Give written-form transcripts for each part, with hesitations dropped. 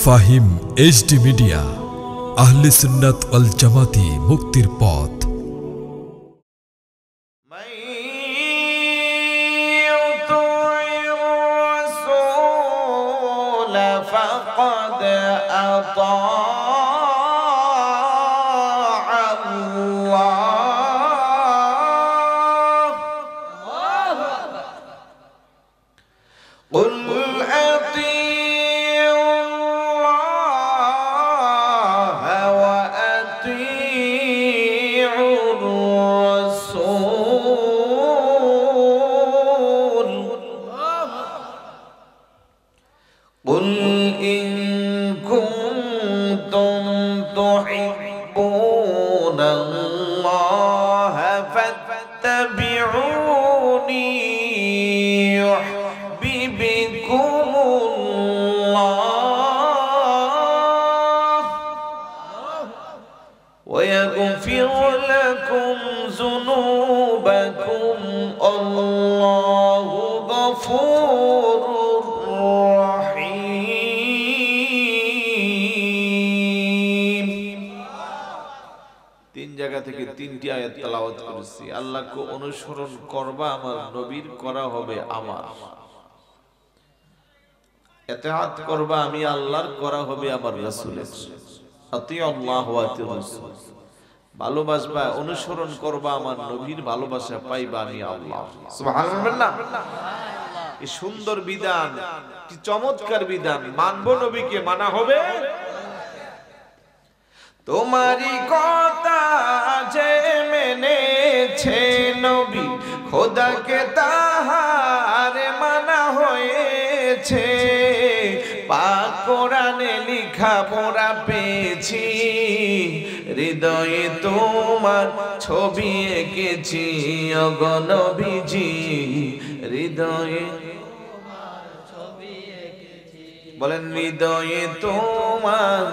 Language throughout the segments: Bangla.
ফাহিম এইচডি মিডিয়া, আহলে সুন্নাত ওয়াল জামাতি, মুক্তির পথ। ويغفر لكم ذنوبكم الله غفور رحيم। তিন জায়গা থেকে তিনটি আয়াত তেলাওয়াত করেছি। আল্লাহকে অনুসরণ করবা আমার, নবীর করা হবে আমার। ইতাআত করবা আমি আল্লাহর, করা হবে আমার রাসূলের। আতিউল্লাহ ওয়া আতিউর রাসূল। ভালোবাসবা, অনুসরণ করবা আমার নবীর, ভালোবাসা পাইবা আমি আল্লাহ। সুবহানাল্লাহ। এই সুন্দর বিধান, কি চমৎকার বিধান! মানবো নবীকে, মানা হবে। তোমারই কথা যে মেনেছে নবী, খোদাকে তাহার মানা হয়েছে। পাক কোরআনে লেখা পড়া পেয়েছি, হৃদয়ে তোমার ছবি এঁকেছি ওগো নবীজি, হৃদয়ে বলেন হৃদয়ে তোমার।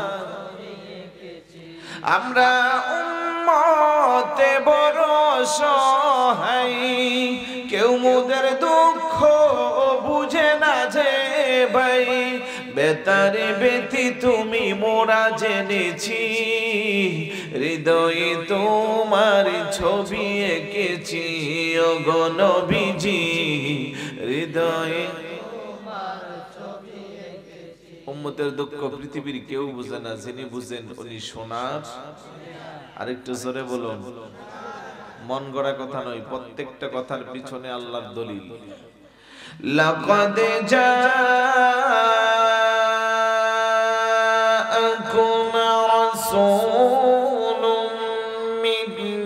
আমরা উম্মতে বড় সহায়, কেউ মোদের দুঃখ বুঝে না যে ভাই, বেতারে বেতি তুমি মোরা জেনেছি, হৃদয়ে তোমার ছবি এঁকেছি ওগো নবীজি, হৃদয়ে। উম্মতের দুঃখ পৃথিবীর কেউ বুঝে না, যিনি বুঝেন উনি সোনার। আরেকটু জোরে বলুন। মন গড়া কথা নয়, প্রত্যেকটা কথার পিছনে আল্লাহর দলিল। লাকাদ জাআকুম রাসূলুম মিন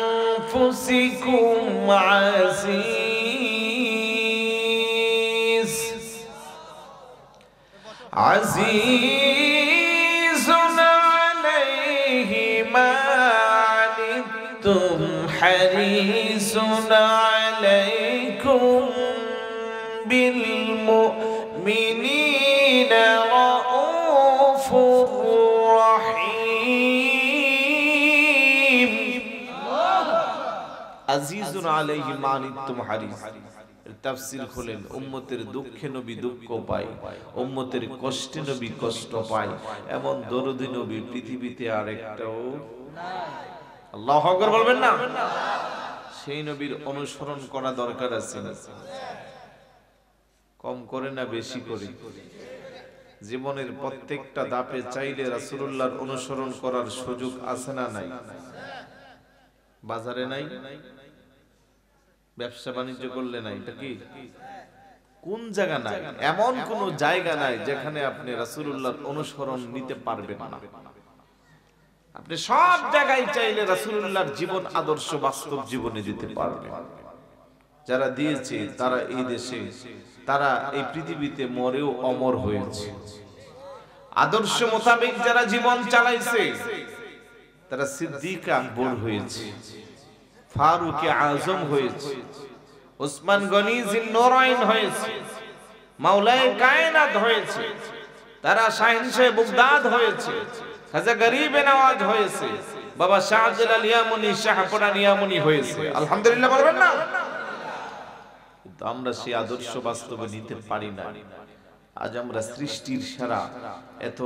আনফুসিকুম আজিজুন আলাইহি মা আনিতুম হারিসুন আলাইকুম বিল মুমিনিনা রাউফুর রহিম। আজিজুন আলাইহি মা আনিতুম হারিস। তাফসীর খুলেন, উম্মতের দুঃখে নবী দুঃখ পায়, উম্মতের কষ্টে নবী কষ্ট পায়, এমন দরদি নবী পৃথিবীতে আরেকটাও নাই। আল্লাহু আকবার বলবেন না? সেই নবীর অনুসরণ করা দরকার আছে না? কম করে না বেশি করে? জীবনের প্রত্যেকটা ধাপে চাইলে রাসূলুল্লাহর অনুসরণ করার সুযোগ আছে না নাই? বাজারে নাই, ব্যবসা বাণিজ্য করলে নাই, এটা কি? কোন জায়গা নাই? এমন কোন জায়গা নাই যেখানে আপনি রাসূলুল্লাহর অনুসরণ নিতে পারবেন না। আপনি সব জায়গায় চাইলে রাসূলুল্লাহর জীবন আদর্শ বাস্তব জীবনে দিতে পারবেন। যারা দিয়েছে তারা এই দেশে, তারা এই পৃথিবীতে মরেও অমর হয়েছে। আদর্শ মোতাবেক যারা জীবন চালাইছে তারা সিদ্দিক আকবর হয়েছে, ফারুক আজম হয়েছে, উসমান গনি জিন্নুরাইন হয়েছে, মাওলায়ে কায়নাত হয়েছে, তারা শাহেনশাহ বাগদাদ হয়েছে, খাজা গরিবে নওয়াজ হয়েছে, বাবা শাহজালাল ইয়ামনি, শাহপরান ইয়ামনি হয়েছে। আলহামদুলিল্লাহ বলবেন না? কিন্তু আমরা সেই আদর্শ বাস্তবে নিতে পারি না। আজ আমরা সৃষ্টির সেরা এত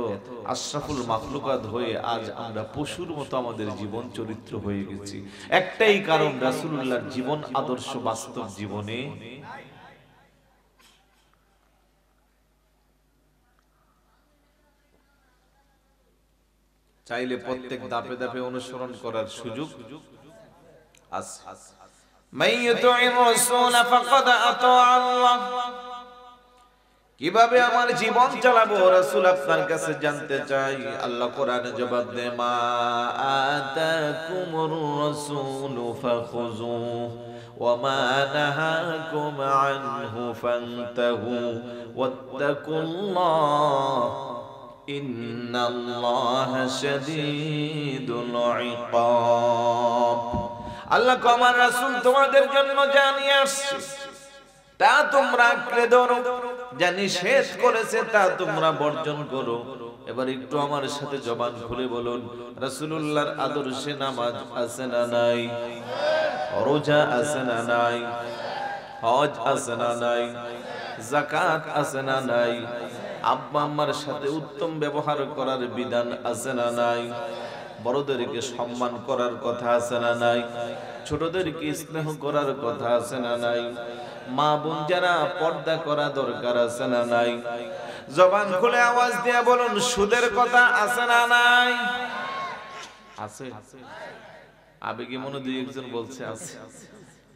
আশরাফুল মাখলুকাত হয়ে আজ আমরা পশুর মতো আমাদের জীবন চরিত্র হয়ে গেছি। একটাই কারণ, রাসূলুল্লাহর জীবন আদর্শ বাস্তব জীবনে চাইলে প্রত্যেক ধাপে ধাপে অনুসরণ করার সুযোগ আছে। মাইয়ুতি'র রাসূল ফাকাদ আতা আল্লাহ। কিভাবে আমার জীবন চালাবো রাসূল আপনার কাছে জানতে চাই। আল্লাহ কোরআনে জবাব দেয়, মা আতাকুমুর রাসূলু ফাখুযুহু ওয়া মা নাহাকুম আনহু ফান্তাহু ওয়াত্তাকুল্লাহ ইন্নাল্লাহা শাদীদুল ইকাব। আল্লাহ কো আমার রাসূল তোমাদের জন্য জানিয়ে আসছে তা তোমরা আঁকড়ে ধরো, যা নিষেধ করেছে তা তোমরা বর্জন করো। এবার একটু আমার সাথে জবান খুলে বলুন, রাসূলুল্লাহর আদর্শে নামাজ আছে না নাই? রোজা আছে না নাই? হজ আছে না নাই? যাকাত আছে না নাই? আব্বা আম্মার সাথে উত্তম ব্যবহার করার বিধান আছে না নাই? বড়দেরকে সম্মান করার কথা আছে না নাই? ছোটদেরকে স্নেহ করার কথা আছে না নাই? মা বোন যারা পর্দা করা দরকার আছে না নাই? জবান খুলে আওয়াজ দিয়ে বলুন, সুদের কথা আছে না নাই? আছে? আবেগে মনে দুই একজন বলছে আছে,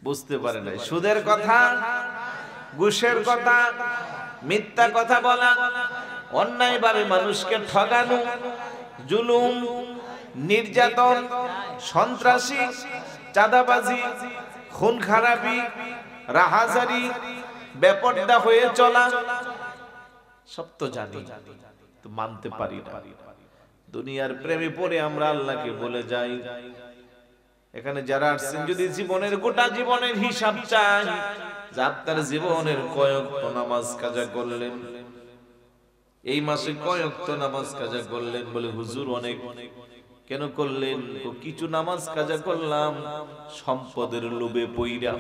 বুঝতে পারে নাই। সুদের কথা, ঘুষের কথা, মিথ্যা কথা বলা, অন্যায়ভাবে মানুষকে ঠগানো, জুলুম, নির্যাতন, সন্ত্রাসী, চাঁদাবাজি, খুন খারাপি, রাহাজারি, বেপরদা হয়ে চলা, সব তো জানি, তো মানতে পারি না। দুনিয়ার প্রেমে পড়ে আমরা আল্লাহকে বলে যাই। এখানে যারা আসছেন যদি জীবনের গোটা জীবনের হিসাব চাই, যে আপনার জীবনের কয়েকটা নামাজ কাজা করলেন, এই মাসে কয়েকটা নামাজ কাজা করলেন, বলে হুজুর অনেক কেন করলেন? কিছু নামাজ কাজা করলাম সম্পদের লোভে পইরা,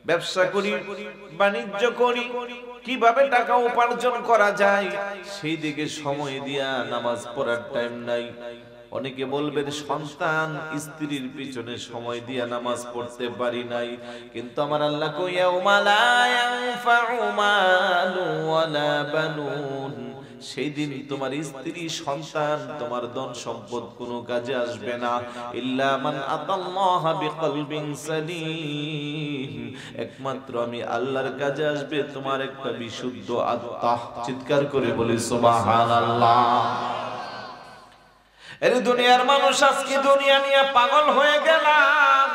ব্যবসা করি, বাণিজ্য করি, কিভাবে টাকা উপার্জন করা যায় সেই দিকে সময় দিয়া নামাজ পড়ার টাইম নাই। অনেকে বলবেন সন্তান স্ত্রীর পিছনে সময় দিয়া নামাজ পড়তে পারি নাই। কিন্তু আমার আল্লাহ কইয়া, উমালা ইয়ানফাউ মালু ওয়ালা বানুন, সেই দিন তোমার স্ত্রী, সন্তান, তোমার ধন সম্পদ কোনো কাজে আসবে না। ইল্লা মান আতাল্লাহা বিকলবিন সালিম, একমাত্র আমি আল্লাহর কাজে আসবে তোমার একটা বিশুদ্ধ আত্মা। চিৎকার করে বলি সুবহানাল্লাহ। এর দুনিয়ার মানুষ আজকে দুনিয়া নিয়ে পাগল হয়ে গেলাম,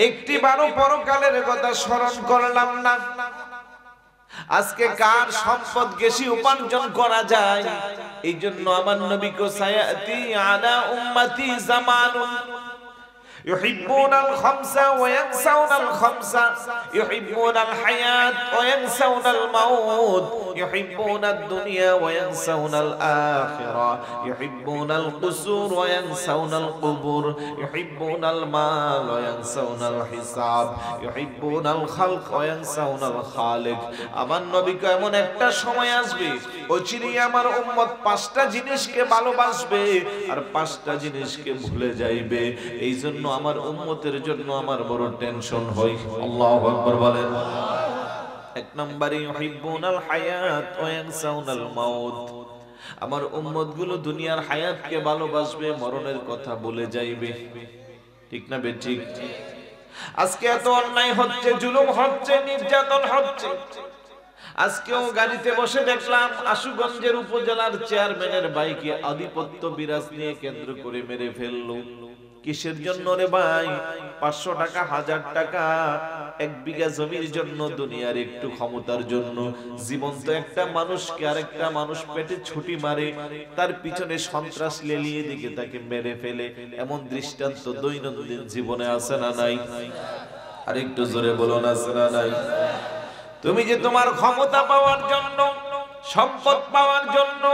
একটি বারো পরকালের কথা স্মরণ করলাম না। আজকে কার সম্পদ বেশি উপার্জন করা যায়, এই জন্য আমার নবী কো সায়াতি আলা উম্মতি জামানুন يحبون الخمسة وينسون الخمسة يحبون الحياة وينسون الموت يحبون الدنيا وينسون الآخرة يحبون القصور وينسون القبور يحبون المال وينسون الحساب يحبون الخلق وينسون الخالق। আমার নবী কয় এমন একটা সময় আসবে অচিরেই আমার উম্মত পাঁচটা জিনিসকে ভালোবাসবে আর পাঁচটা জিনিসকে ভুলে যাইবে। এই জন্য আমার উম্মতের জন্য আমার বড় টেনশন হয়। আল্লাহু আকবার বলেন। এক নম্বরে ইউহিব্বুনাল হায়াত ওয়া ইয়ানসাউনাল মাউত, আমার উম্মতগুলো দুনিয়ার হায়াতকে ভালোবাসবে, মরণের কথা ভুলে যাইবে। ঠিক না বেঠিক? আজকে এত অন্যায় হচ্ছে, জুলুম হচ্ছে, নির্যাতন হচ্ছে। আজকেও গাড়িতে বসে দেখলাম আশুগঞ্জের উপজেলার চেয়ারম্যানের বাইকে আধিপত্য বিরাজ নিয়ে কেন্দ্র করে মেরে ফেললো। কিসের জন্য রে ভাই? 500 টাকা, 1000 টাকা, 1 বিঘা জমির জন্য, দুনিয়ার একটু ক্ষমতার জন্য। জীবন্ত একটা মানুষকে আরেকটা মানুষ পেটে ছুটি মারে, তার পিছনে সন্ত্রাস লেলিয়ে দিকে তাকে মেরে ফেলে। এমন দৃষ্টান্ত দৈনন্দিন জীবনে আছে না নাই? আরেকটু জোরে বলুন, আছে না নাই? তুমি যে তোমার ক্ষমতা পাওয়ার জন্য, সম্পদ পাওয়ার জন্য,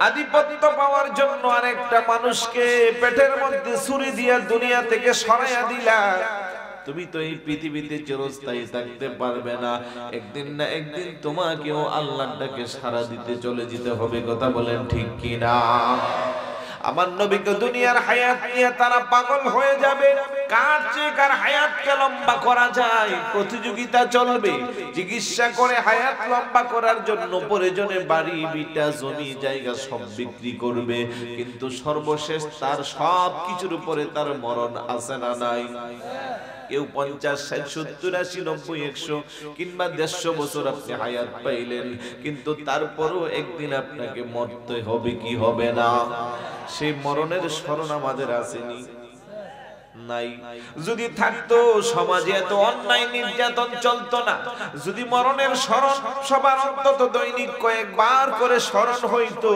আধিপত্য পাওয়ার জন্য আরেকটা মানুষকে পেটের মধ্যে ছুরি দিয়া দুনিয়া থেকে সরাইয়া দিলা, তুমি তো এই পৃথিবীতে চিরস্থায়ী থাকতে পারবে না, একদিন না একদিন তোমাকেও আল্লাহর ডাকে সাড়া দিতে চলে যেতে হবে। কথা বলেন ঠিক কিনা? আমার নবীকে দুনিয়ার হায়াত নিয়ে তারা পাগল হয়ে যাবে। কার চেয়ে কার হায়াতকে লম্বা করা যায় প্রতিযোগিতা চলবে। চিকিৎসা করে হায়াত লম্বা করার জন্য প্রয়োজনে বাড়ি ভিটা জমি জায়গা সব বিক্রি করবে, কিন্তু সর্বশেষ তার সব কিছুর উপরে তার মরণ আছে না নাই? কেউ 50, 60, 70, 80, 90, 100 কিংবা 150 বছর আপনি হায়াত পাইলেন, কিন্তু তারপরও একদিন আপনাকে মরতে হবে কি হবে না? সেই মরণের স্মরণ আমাদের আসেনি? নাই। যদি থাকতো সমাজে এত অন্যায় নির্যাতন চলতো না। যদি মরণের স্মরণ সবার অন্তত দৈনিক কয়েকবার করে স্মরণ হইতো,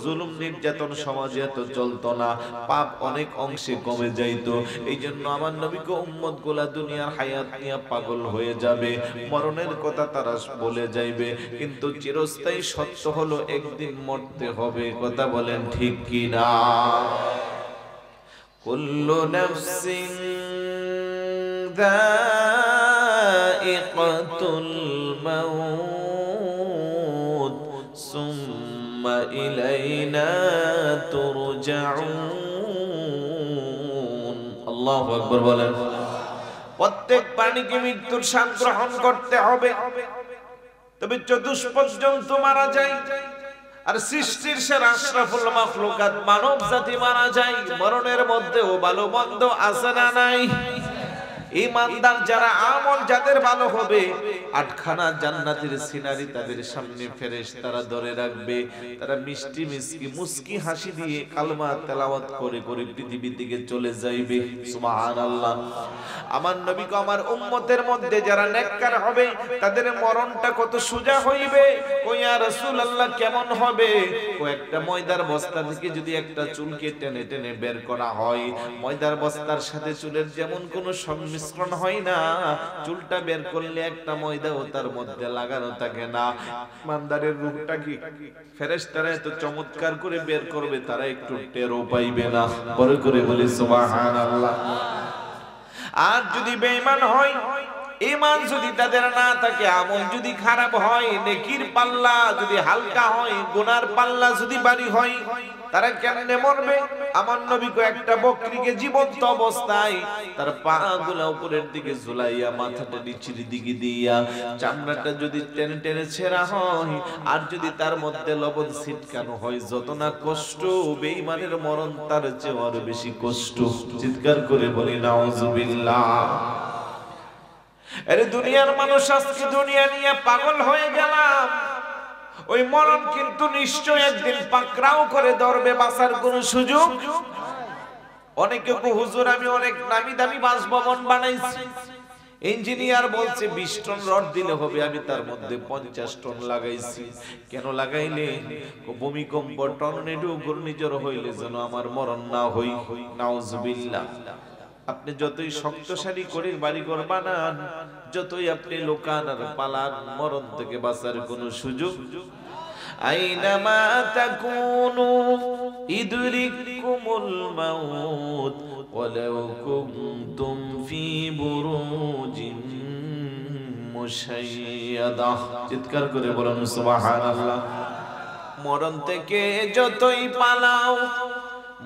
জুলুম নির্যাতন সমাজে এত চলতো না, পাপ অনেক অংশে কমে যাইতো। এই জন্য আমার নবীকে উম্মত গুলা দুনিয়ার হায়াত নিয়ে পাগল হয়ে যাবে, মরণের কথা তারা বলে যাইবে, কিন্তু চিরস্থায়ী সত্য হলো একদিন মরতে হবে। কথা বলেন ঠিক কিনা? কুল্লু নাফসিন যায়িকাতুল মাউত সুম্মা ইলাইনা তুরজাউন। আল্লাহু আকবার বলেন। প্রত্যেক প্রাণীকে মৃত্যুর স্বাদ গ্রহণ করতে হবে, তবে চতুষ্পদ জন্তু মারা যায়, আর সৃষ্টির সেরা আশরাফুল মাখলুকাত মানব জাতি মারা যায়। মরণের মধ্যেও ভালো মন্দ আছে না নাই? ঈমানদার যারা, আমল যাদের ভালো হবে, আটখানা জান্নাতের সিনারি তাদের সামনে ফেরেশতারা ধরে রাখবে। তারা মিষ্টি মিষ্টি মুস্কি হাসি দিয়ে কালমা তেলাওয়াত করে করে পৃথিবীর দিকে চলে যাইবে। সুবহানাল্লাহ। আমার নবী কো আমার উম্মতের মধ্যে যারা নেককার হবে তাদের মরণটা কত সোজা হইবে। কই ইয়া রাসূলুল্লাহ কেমন হবে? ও একটা ময়দার বস্তা থেকে যদি একটা চুলকে টেনে টেনে বের করা হয়, ময়দার বস্তার সাথে চুলের যেমন কোনো সংমিশ্রণ হয় না, চুলটা বের করলে একটা ময়দাও তার মধ্যে লাগানো থাকে না। ইমানদারের রূহটা কি ফেরেশতারা এত চমৎকার করে বের করবে, তারা একটু টেরও পাইবে না। বড় করে বলি সুবহানাল্লাহ। আর যদি বেঈমান হয়, ঈমান যদি তাদের না থাকে, আমল যদি খারাপ হয়, নেকির পাল্লা যদি হালকা হয়, গুনার পাল্লা যদি ভারী হয়, তারা কেমনে মরবে? আমার নবী কো একটা বকরিকে জীবন্ত অবস্থায় তার পাগুলা উপরের দিকে ঝুলাইয়া মাথাটা নিচের দিকে দিয়া চামড়াটা যদি টেনে টেনে ছেঁড়া হয়, আর যদি তার মধ্যে লবণ ছিটকানো হয়, যত না কষ্ট, বেঈমানের মরণ তার চেয়ে আরো বেশি কষ্ট। চিৎকার করে বলি নাউজুবিল্লাহ। আরে দুনিয়ার মানুষ আজকে দুনিয়া নিয়ে পাগল হয়ে গেলাম, ওই মরণ কিন্তু নিশ্চয় একদিন পাকড়াও করে ধরবে, বাঁচার কোনো সুযোগ। অনেকে কো হুজুর আমি অনেক নামি দামি বাসভবন বানাইছি, ইঞ্জিনিয়ার বলছে 20 টন রড দিলে হবে, আমি তার মধ্যে 50 টন লাগাইছি। কেন লাগাইলেন? ভূমিকম্প, টর্নেডো, ঘূর্ণিঝড় হইলে যেন আমার মরণ না হই। নাউজুবিল্লাহ। আপনি যতই শক্তিশালী করে বাড়িঘর বানান, যতই আপনি লোকান আর পালান, মরণ থেকে বাঁচার কোনো সুযোগ। আইনামা তাকুনু ইদরিকুমুল মাউত ওয়ালাউ কুনতুম ফি বুরুজিন মুশাইয়াদা। চিৎকার করে বলুন সুবহানাল্লাহ। মরণ থেকে যতই পালাও,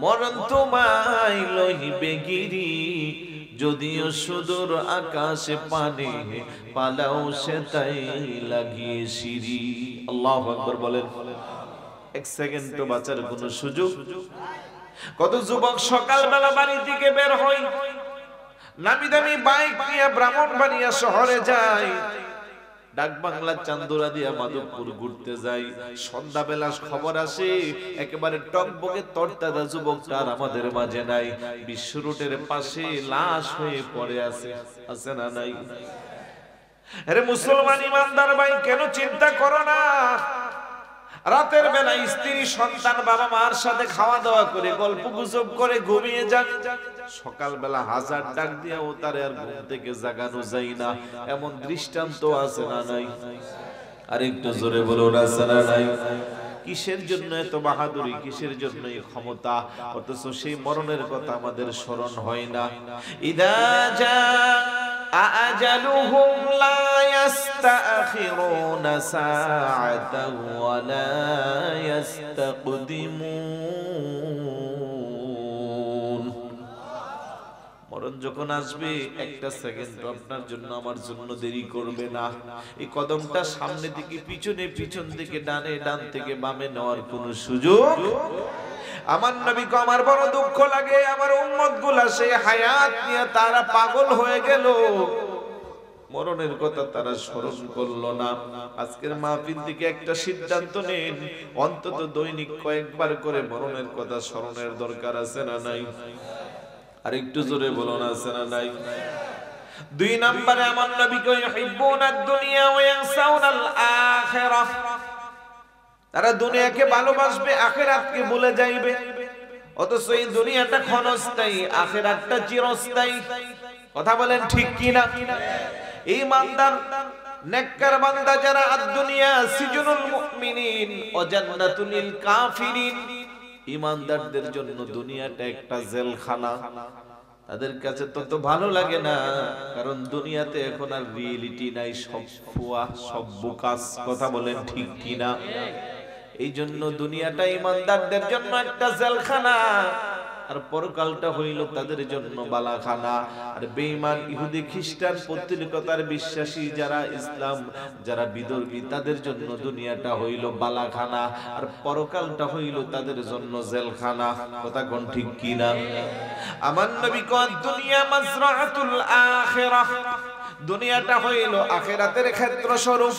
মরণ তোমায় লইবে গিরি, যদিও সুদূর আকাশে পানে, পালাও সে তাই লাগিয়ে সিঁড়ি। আল্লাহু আকবার বলেন। এক সেকেন্ড তো বাঁচার কোনো সুযোগ। কত যুবক সকালবেলা বাড়ি থেকে বের হয়, নামি দামি বাইক নিয়ে ব্রাহ্মণবাড়িয়া শহরে যায়, ডাক বাংলা চান্দুরা দিয়া মাধবপুর ঘুরতে যাই। সন্ধ্যাবেলা খবর আসে একেবারে টকবকে তরতাজা যুবকটা আর আমাদের মাঝে নাই, বিশ্ব রোডের পাশে লাশ হয়ে পড়ে আছে। আছে না নাই? আরে মুসলমান ইমানদার ভাই, কেন চিন্তা করো না? রাতের বেলা স্ত্রী সন্তান বাবা মার সাথে খাওয়া দাওয়া করে গল্প গুজব করে ঘুমিয়ে যান, সকালবেলা হাজার ডাক দিয়েও তারে আর ঘুম থেকে জাগানো যায় না। এমন দৃষ্টান্ত আছে না নাই? আর একটু জোরে বলুন আছে না নাই? কিসের জন্য এত বাহাদুরি, কিসের জন্য এই ক্ষমতা, অথচ সেই মরণের কথা আমাদের স্মরণ হয় না। ইদা জাআ আজালুহুম লা ইস্তাখিরুনা সাআতান ওয়া লা ইস্তাকদিমুন। মরণ যখন আসবে একটা সেকেন্ড আপনার জন্য আমার জন্য দেরি করবে না। এই কদমটা সামনে থেকে পিছনে, পিছন থেকে ডানে, ডান থেকে বামে নেওয়ার কোনো সুযোগ। আমার নবীকে আমার বড় দুঃখ লাগে, আমার উম্মতগুলা সেই হায়াত নিয়ে তারা পাগল হয়ে গেল, মরণের কথা তারা স্মরণ করলো না। আজকের মাহফিল থেকে একটা সিদ্ধান্ত নেন, অন্তত দৈনিক কয়েকবার করে মরণের কথা স্মরণের দরকার আছে না নাই? আর একটু জোরে বলুন, আছে না নাই? 2 নম্বরে আমার নবীকে ইউহিব্বুনাদ দুনিয়া ওয়া ইয়ানসাউনাল আখিরাহ। তারা দুনিয়াকে ভালোবাসবে, আখিরাতকে ভুলে যাইবে। অথচ এই দুনিয়াটা ক্ষণস্থায়ী, আখিরাতটা চিরস্থায়ী। কথা বলেন ঠিক কি না? ঈমানদার নেককার বান্দা যারা, আদ-দুনিয়া সিজনুল মুমিনিন ওয়া জান্নাতুল লিল কাফিরিন। ঈমানদারদের জন্য দুনিয়াটা একটা জেলখানা। তাদের কাছে তত ভালো লাগে না, কারণ দুনিয়াতে এখন আর রিয়েলিটি নাই, সব ফুয়া, সব বোকাস। কথা বলেন ঠিক কি না? এই জন্য দুনিয়াটা ঈমানদারদের জন্য একটা জেলখানা, আর পরকালটা হইল তাদের জন্য বালাখানা। আর বেঈমান ইহুদি খ্রিস্টান পৌত্তলিকতার বিশ্বাসী যারা, ইসলাম যারা বিদর্ভী, তাদের জন্য দুনিয়াটা হইল বালাখানা, আর পরকালটা হইল তাদের জন্য জেলখানা। কথা কোন ঠিক কি না? আমার নবী কয় দুনিয়া মাজরাতুল আখিরাহ। দুনিয়াটা হইল আখিরাতের ক্ষেত্র স্বরূপ।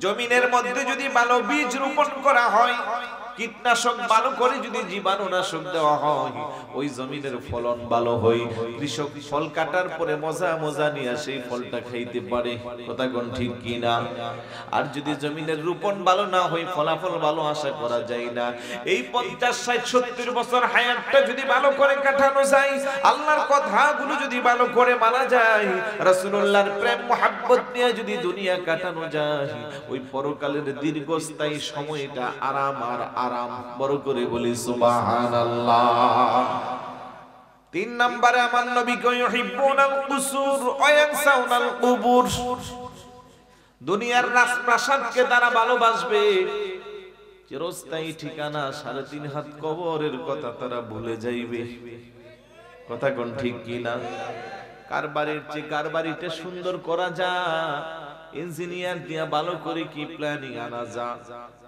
জমিনের মধ্যে যদি ভালো বীজ রোপণ করা হয়, কীটনাশক ভালো করে যদি জীবাণুনাশক দেওয়া হয়, ওই জমিনের ফলন ভালো হয়। কৃষক ফল কাটার পরে মজা মজা নিয়ে সেই ফলটা খাইতে পারে। কথা কোন ঠিক কি না? আর যদি জমিনের রোপণ ভালো না হয়, ফলাফল ভালো আশা করা যায় না। এই 50, 60, 70 বছর হায়াতটা যদি ভালো করে কাটানো যায়, আল্লাহর কথাগুলো যদি ভালো করে মানা যায়, রাসূলুল্লাহর প্রেম মোহাব্বত নিয়ে যদি দুনিয়া কাটানো যায়, ওই পরকালের দীর্ঘস্থায়ী সময়টা আরাম আর আরাম। বড় করে বলি সুবহানাল্লাহ। 3 নম্বরে আমার নবী কয় ইউহিব্বুনাল কুসুর ওয়া ইয়ানসাউনাল কুবুর। দুনিয়ার রাজপ্রাসাদকে তারা ভালোবাসবে, চিরস্থায়ী ঠিকানা 3.5 হাত কবরের কথা তারা ভুলে যাইবে। কথা কোন ঠিক কি না? কার বাড়ির চেয়ে কার বাড়িটা সুন্দর করা যায়, ইঞ্জিনিয়ার দিয়া ভালো করে কি প্ল্যানিং আনা যা,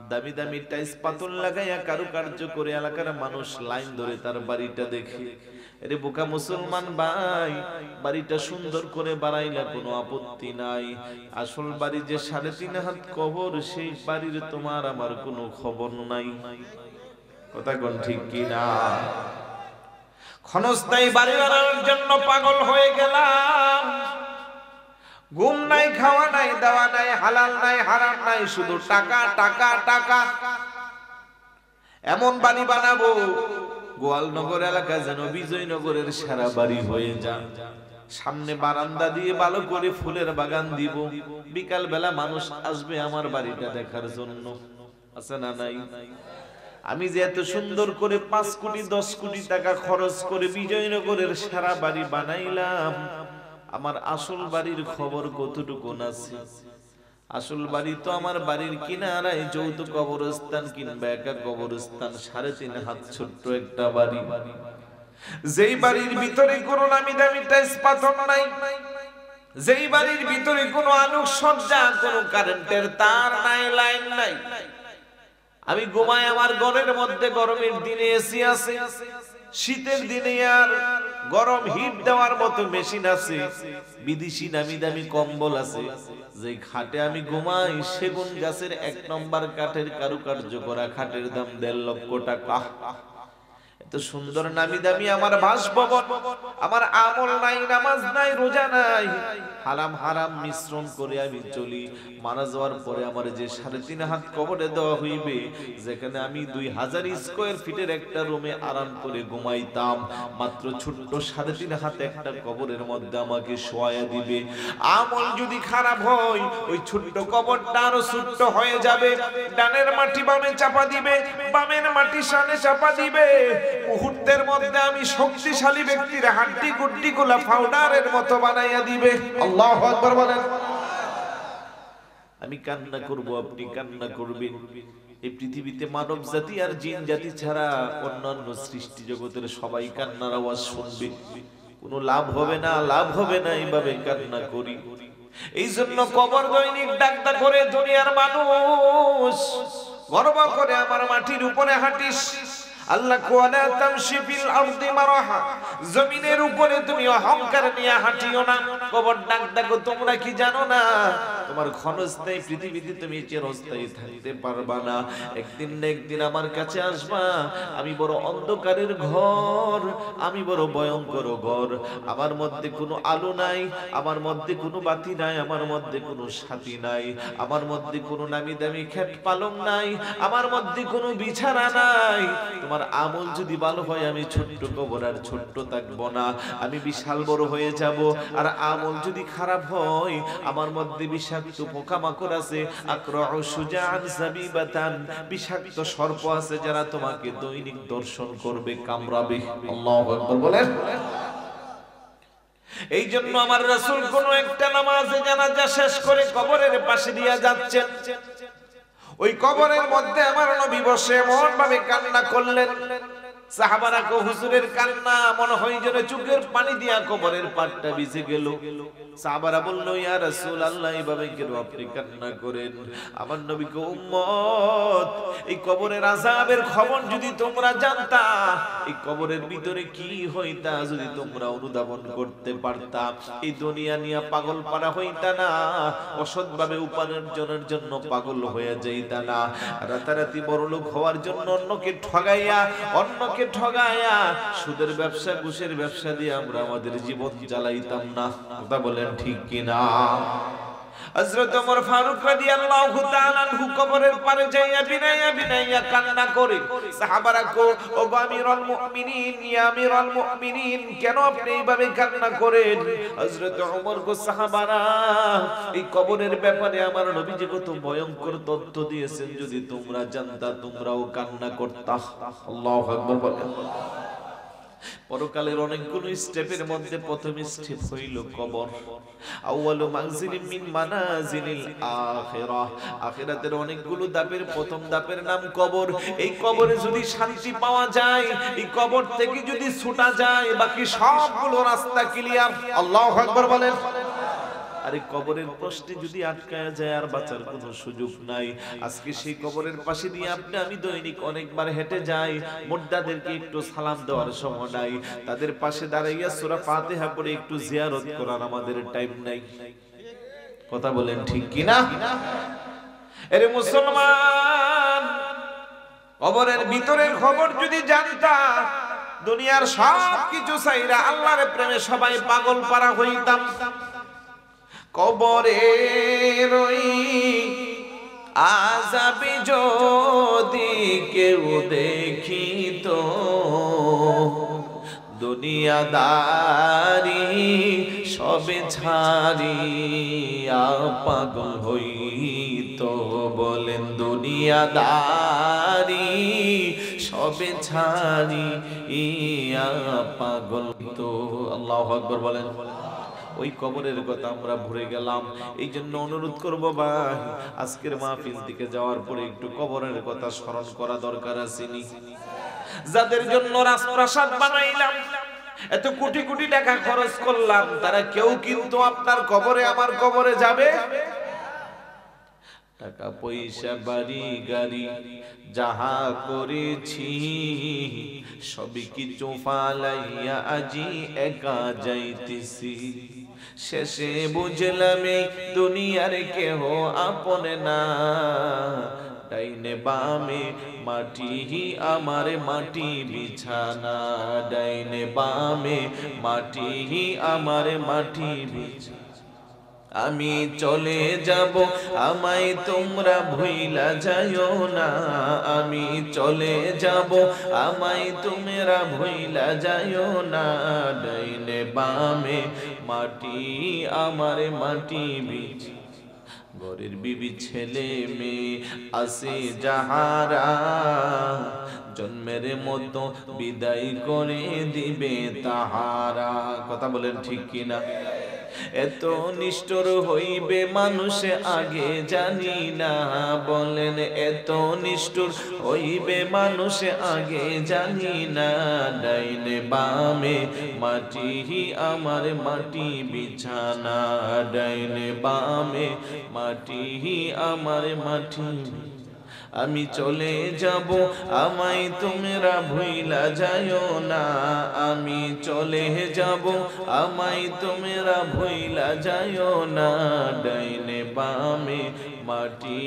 দামি দামি টাইলস পাথর লাগাইয়া কারুকার্য করে এলাকার মানুষ লাইন ধরে তার বাড়িটা দেখে। আরে বোকা মুসলমান ভাই, বাড়িটা সুন্দর করে বানাইলা কোনো আপত্তি নাই, আসল বাড়ি যে 3.5 হাত কবর, সেই বাড়ির তোমার আমার কোনো খবর নাই। কথা কোন ঠিক কি না? ক্ষণস্থায়ী বাড়ি বানানোর জন্য পাগল হয়ে গেলাম। ঘুম নাই, খাওয়া নাই, দাওয়া নাই, হালাল নাই, হারাম নাই, শুধু টাকা টাকা টাকা। এমন বাড়ি বানাবো গোয়ালনগর এলাকা যেন বিজয়নগরের সেরা বাড়ি হয়ে যায়। সামনে বারান্দা দিয়ে ভালো করে ফুলের বাগান দিব, বিকাল বেলা মানুষ আসবে আমার বাড়িটা দেখার জন্য। আছে না নাই? আমি যে এত সুন্দর করে 5 কোটি 10 কোটি টাকা খরচ করে বিজয়নগরের সেরা বাড়ি বানাইলাম, আমার আসল বাড়ির খবর কতটুকু আছে? আসল বাড়ি তো আমার বাড়ির কিনারায় যৌথ কবরস্থান কিংবা একা কবরস্থান, 3.5 হাত ছোট্ট একটা বাড়ি। যেই বাড়ির ভিতরে কোনো নামি দামি টাইলস পাথর নাই, যেই বাড়ির ভিতরে কোনো আলোক সজ্জা, কোনো কারেন্টের তার নাই, লাইন নাই। আমি ঘুমাই আমার ঘরের মধ্যে, গরমের দিনে এসি আছে, শীতের দিনে আর গরম হিট দেওয়ার মতো মেশিন আছে, বিদেশি নামি দামি কম্বল আছে। যে খাটে আমি ঘুমাই, সেগুন গাছের 1 নম্বর কাঠের কারুকার্য করা খাটের দাম 1.5 লক্ষ টাকা। এত সুন্দর নামি দামি আমার বাসভবন, আমার আমল নাই, নামাজ নাই, রোজা নাই, হারাম হারাম মিশ্রণ করে আমি চলি। মারা যাওয়ার পরে আমার যে 3.5 হাত কবরে দেওয়া হইবে, যেখানে আমি 2000 স্কয়ার ফিটের একটা রুমে আরাম করে ঘুমাইতাম, মাত্র ছোট্ট 3.5 হাত একটা কবরের মধ্যে আমাকে শোয়া দিবে। আমল যদি খারাপ হয়, ওই ছোট্ট কবরটা আরো ছোট্ট হয়ে যাবে। ডানের মাটি বামে চাপা দিবে, বামের মাটি সামনে চাপা দিবে। মুহূর্তের মধ্যে আমি শক্তিশালী ব্যক্তির হাড্ডি গুড্ডি গুলা পাউডারের মতো বানাইয়া দিবে। আল্লাহু আকবার বলেন। আমি কান্না করব, আপনি কান্না করবেন। এই পৃথিবীতে মানব জাতি আর জিন জাতি ছাড়া অন্যান্য সৃষ্টি জগতের সবাই কান্নার আওয়াজ শুনবে। কোনো লাভ হবে না, লাভ হবে না, এইভাবে কান্না করি। এই জন্য কবর দৈনিক ডাকটা করে দুনিয়ার মানুষ গর্ব করে আমার মাটির উপরে হাঁটিস। আল্লাহ কোয়ালা তামশি ফিল আরদি মারাহা, জমিনের উপরে তুমি অহংকার নিয়ে হাঁটিও না। কবর ডাক ডাকো, তোমরা কি জানো না তোমার ক্ষণস্থায়ী পৃথিবীতে তুমি চিরস্থায়ী থাকতে পারবা না। একদিন না একদিন আমার কাছে আসবা। আমি বড় অন্ধকারের ঘর, আমি বড় ভয়ঙ্কর ঘর। আমার মধ্যে কোনো আলো নাই, আমার মধ্যে কোনো বাতি নাই, আমার মধ্যে কোনো সাথী নাই, আমার মধ্যে কোনো নামি দামি খেট পালং নাই, আমার মধ্যে কোনো বিছানা নাই। তোমার আমল যদি ভালো হয়, আমি ছোট্ট কবর আর ছোট্ট থাকবো না, আমি বিশাল বড় হয়ে যাব। আর আমল যদি খারাপ হয়, আমার মধ্যে বিষাক্ত পোকামাকড় আছে, আকরাউ সুজান সাবিবাতান, বিষাক্ত সর্প আছে যারা তোমাকে দৈনিক দর্শন করবে, কামড়াবে। আল্লাহু আকবার বলেন। এই জন্য আমার রাসূল কোন একটা নামাজে জানাজা শেষ করে কবরের পাশে দিয়া যাচ্ছেন, ওই কবরের মধ্যে আমার নবী বসে এমন ভাবে কান্না করলেন, সাহাবারা কো হুজুরের কান্না মনে হয় যেন চোখের পানি দিয়া কবরের পাটটা ভিজে গেল। সাহাবারা বলল, ইয়া রাসূলুল্লাহ, এইভাবে কেন আপনি কান্না করেন? আমার নবী কো, উম্মত, এই কবরের আযাবের খবর যদি তোমরা জানতা, এই কবরের ভিতরে কি হইতা যদি তোমরা অনুধাবন করতে পারতা, এই দুনিয়া নিয়ে পাগল পারা হইতা না, অসৎভাবে উপার্জনের জন্য পাগল হয়ে যাইতা না, রাতারাতি বড়লোক হওয়ার জন্য অন্যকে ঠগাইয়া সুদের ব্যবসা, ঘুষের ব্যবসা দিয়ে আমরা আমাদের জীবন জ্বালাইতাম না। কথা বলেন ঠিক কিনা? হযরত ওমর ফারুক রাদিয়াল্লাহু তাআলা আনহু কবরের পারে যাইয়া বিনাইয়া কান্না করে। সাহাবারা কো, ও আমিরুল মুমিনিন, ইয়া আমিরুল মুমিনিন, কেন আপনি এইভাবে কান্না করেন? হযরত ওমর কো, সাহাবারা, এই কবরের ব্যাপারে আমার নবীজি কত ভয়ঙ্কর তথ্য দিয়েছেন, যদি তোমরা জানতা তোমরাও কান্না করতা। আল্লাহু আকবার বলেন। পরকালের অনেকগুলো স্টেপের মধ্যে প্রথম স্টেপ হইল কবর। আউয়ালু মানজিলিন মিন মানাজিলিল আখিরাহ, আখিরাতের অনেকগুলো ধাপের প্রথম ধাপের নাম কবর। এই কবরে যদি শান্তি পাওয়া যায়, এই কবর থেকে যদি ছুটা যায়, বাকি সবগুলো রাস্তা ক্লিয়ার। আল্লাহু আকবার বলেন। আরে কবরের প্রশ্নে যদি আটকায়া যায়, আর বাঁচার কোনো সুযোগ নাই। আজকে সেই কবরের পাশে দিয়ে আপনি আমি দৈনিক অনেকবার হেঁটে যাই, মুর্দাদেরকে একটু সালাম দেওয়ার সময় নাই, তাদের পাশে দাঁড়াইয়া সূরা ফাতিহা পড়ে একটু জিয়ারত করার আমাদের টাইম নাই। কথা বলেন ঠিক কিনা? আরে মুসলমান, কবরের ভিতরের খবর যদি জানতা, দুনিয়ার সব কিছু চাইরা আল্লাহর প্রেমে সবাই পাগল পারা হইতাম। কবরের ওই আযাবে যদি কেউ দেখিত, দুনিয়াদারি সবে ছাড়িয়া পাগল হইত। বলেন, দুনিয়াদারি সবে ছাড়িয়া পাগল তো। আল্লাহু আকবার বলেন। ওই কবরের কথা আমরা ভুলে গেলাম। এই জন্য অনুরোধ করবো ভাই, আজকের মাহফিল থেকে যাওয়ার পরে একটু কবরের কথা স্মরণ করা দরকার আছে নি? যাদের জন্য রাজপ্রাসাদ বানাইলাম, এত কোটি কোটি টাকা খরচ করলাম, তারা কেউ কিন্তু আপনার কবরে, আমার কবরে যাবে? টাকা পয়সা বাড়ি গাড়ি যাহা করেছি, সবই কিছু ফালাইয়া আজি একা যাইতেছি। শেষে বুঝলাম এই দুনিয়ার কেহ আপন না, ডাইনে বামে মাটি আমার মাটি বিছানা, ডাইনে বামে মাটি আমার মাটি বিছানা। আমি চলে যাব আমায় তোমরা ভুইলা যাইও না, আমি চলে যাব আমায় তোমরা ভুইলা যাইও না, ডাইনে বামে মাটি আমার মাটি বিছানা। ঘরের বিবি ছেলে মেয়ে আসে যাহারা, জন্মের মতো বিদায় করে দিবে তাহারা। কথা বলেন ঠিক কিনা? এত নিষ্ঠুর হইবে মানুষ আগে জানি না, বলেন এত নিষ্ঠুর হইবে মানুষ আগে জানি না, ডাইনে বামে মাটি আমার মাটি বিছানা, ডাইনে বামে মাটি আমার মাটি। আমি চলে যাব আমায় তোমরা ভুইলা যাইও না, আমি চলে যাব আমায় তোমরা ভুইলা যাইও না, ডাইনে বামে মাটি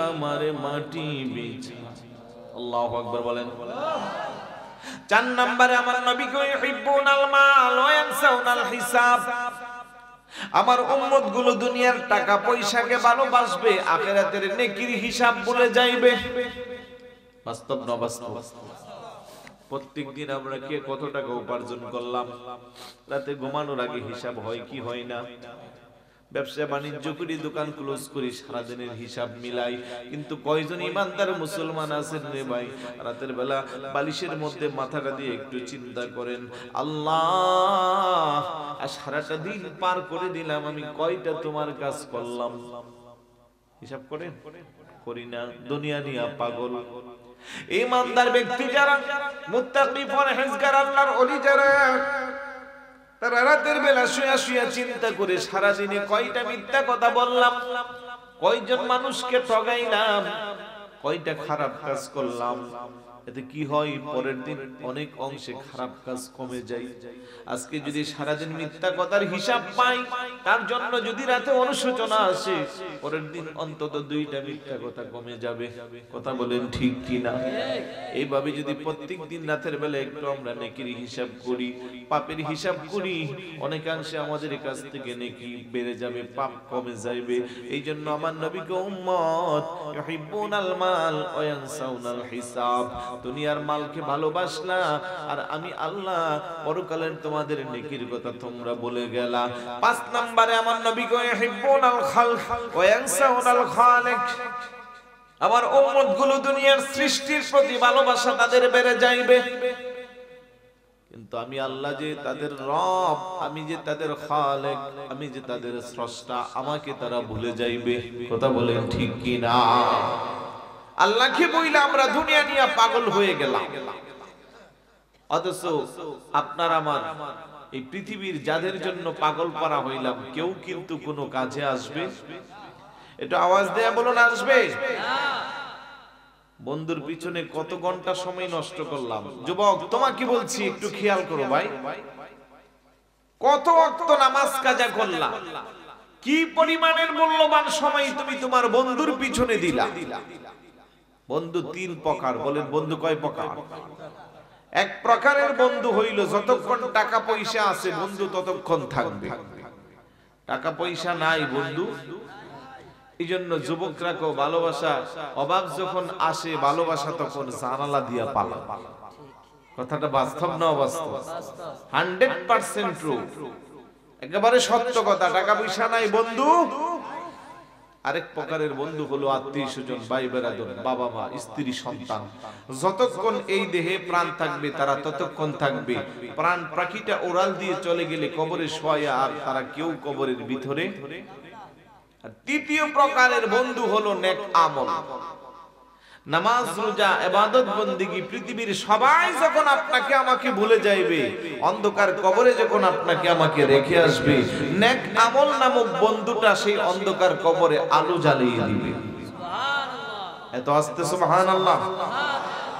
আমার মাটি বিছানা। আল্লাহু আকবার বলেন। 4 নম্বরে আমার নবী কই ইউহিব্বুনাল মাল ওয়া ইয়ানসাউনাল হিসাব। আমার উম্মত গুলো দুনিয়ার টাকা পয়সাকে ভালোবাসবে, আখিরাতের নেকির হিসাব ভুলে যাইবে। বাস্তব না বাস্তব? প্রত্যেকদিন আমরা কে কত টাকা উপার্জন করলাম, রাতে ঘুমানোর আগে হিসাব হয় কি হয় না? ব্যবসা বাণিজ্য করি, দোকান ক্লোজ করি, সারাদিনের হিসাব মিলাই, কিন্তু কয়জন ইমানদার মুসলমান আছেন রে ভাই, রাতের বেলা বালিশের মধ্যে মাথাটা দিয়ে একটু চিন্তা করেন, আল্লাহ সারাটা দিন পার করে দিলাম, আমি কয়টা তোমার কাজ করলাম? হিসাব করেন? করি না। দুনিয়া নিয়ে পাগল। ইমানদার ব্যক্তি যারা, মুত্তাকি পরহেজগার আল্লাহর ওলি যারা, তারা রাতের বেলা শুয়া শুয়া চিন্তা করে সারাদিনে কয়টা মিথ্যা কথা বললাম, কয়জন মানুষকে ঠগাইলাম, কয়টা খারাপ কাজ করলাম। এতে কি হয়? পরের দিন অনেক অংশে খারাপ কাজ কমে যায়। আজকে যদি সারাদিন মিথ্যা কথার হিসাব পাই, তার জন্য যদি রাতে অনুশোচনা আসে, পরের দিন অন্তত 2টা মিথ্যা কথা কমে যাবে। কথা বলেন ঠিক কি না? এইভাবে যদি প্রত্যেক দিন রাতের বেলা একটু আমরা নেকির হিসাব করি, পাপের হিসাব করি, অনেকাংশে আমাদের কাছ থেকে নেকি বেড়ে যাবে, পাপ কমে যাবে। এই জন্য আমার নবীকে উম্মত ইউহিব্বুনাল মাল ওয়া ইয়ানসাউনাল হিসাব। দুনিয়ার মালকে ভালোবাসলা, আর আমি আল্লাহ পরকালের তোমাদের নেকির কথা তোমরা বলে গেলা। 5 নম্বরে আমার নবী কয় ইউহিব্বুনাল খালক ওয়া ইয়ানসাউনাল খালিক। আমার উম্মত গুলো দুনিয়ার সৃষ্টির প্রতি ভালোবাসা তাদের বেড়ে যাইবে, কিন্তু আমি আল্লাহ যে তাদের রব, আমি যে তাদের খালেক, আমি যে তাদের স্রষ্টা, আমাকে তারা ভুলে যাইবে। কথা বলেন ঠিক কি না? আল্লাহকে বইলা আমরা দুনিয়া নিয়ে পাগল হয়ে গেলাম, অথচ আপনার আমার এই পৃথিবীর যাদের জন্য পাগল পারা হইলাম, কেউ কিন্তু কোনো কাজে আসবে? একটু আওয়াজ দেয়া বলুন, আসবে? বন্ধুর পিছনে কত ঘন্টা সময় নষ্ট করলাম। যুবক তোমাকে বলছি একটু খেয়াল করো ভাই, কত ওয়াক্ত নামাজ কাজা করলা, কি পরিমাণের মূল্যবান সময় তুমি তোমার বন্ধুর পিছনে দিলা। বন্ধু 3 প্রকার। বলেন বন্ধু কয় প্রকার? এক প্রকারের বন্ধু হইল যতক্ষণ টাকা পয়সা আছে বন্ধু ততক্ষণ থাকবে, টাকা পয়সা নাই বন্ধু। এই জন্য যুবকরা কেউ ভালোবাসা অভাব যখন আসে, ভালোবাসা তখন জানালা দিয়া পালা। কথাটা বাস্তব না অবাস্তব? 100% ট্রু, একেবারে সত্য কথা। টাকা পয়সা নাই বন্ধু। আরেক প্রকারের বন্ধু হলো আত্মীয় স্বজন, ভাই বেরাদর, বাবা মা, স্ত্রী, সন্তান। যতক্ষণ এই দেহে প্রাণ থাকবে তারা ততক্ষণ থাকবে। প্রাণ পাখিটা ওড়াল দিয়ে চলে গেলে কবরে শোয়া, আর তারা কেউ কবরের ভিতরে। আর তৃতীয় প্রকারের বন্ধু হলো নেক আমল, নামাজ, রোজা, ইবাদত, বন্দেগী। পৃথিবীর সবাই যখন আপনাকে আমাকে ভুলে যাইবে, অন্ধকার কবরে যখন আপনাকে আমাকে রেখে আসবে, নেক আমল নামক বন্ধুটা সেই অন্ধকার কবরে আলো জ্বালিয়ে দিবে। সুবহানাল্লাহ। এত আস্তে সুবহানাল্লাহ,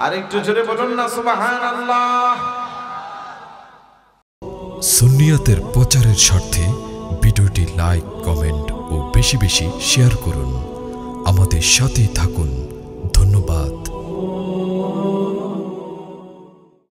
আরেকটু জোরে বলুন না সুবহানাল্লাহ। সুন্নিয়াতের প্রচারের স্বার্থে ভিডিওটি লাইক, কমেন্ট ও বেশি বেশি শেয়ার করুন। আমাদের সাথে থাকুন।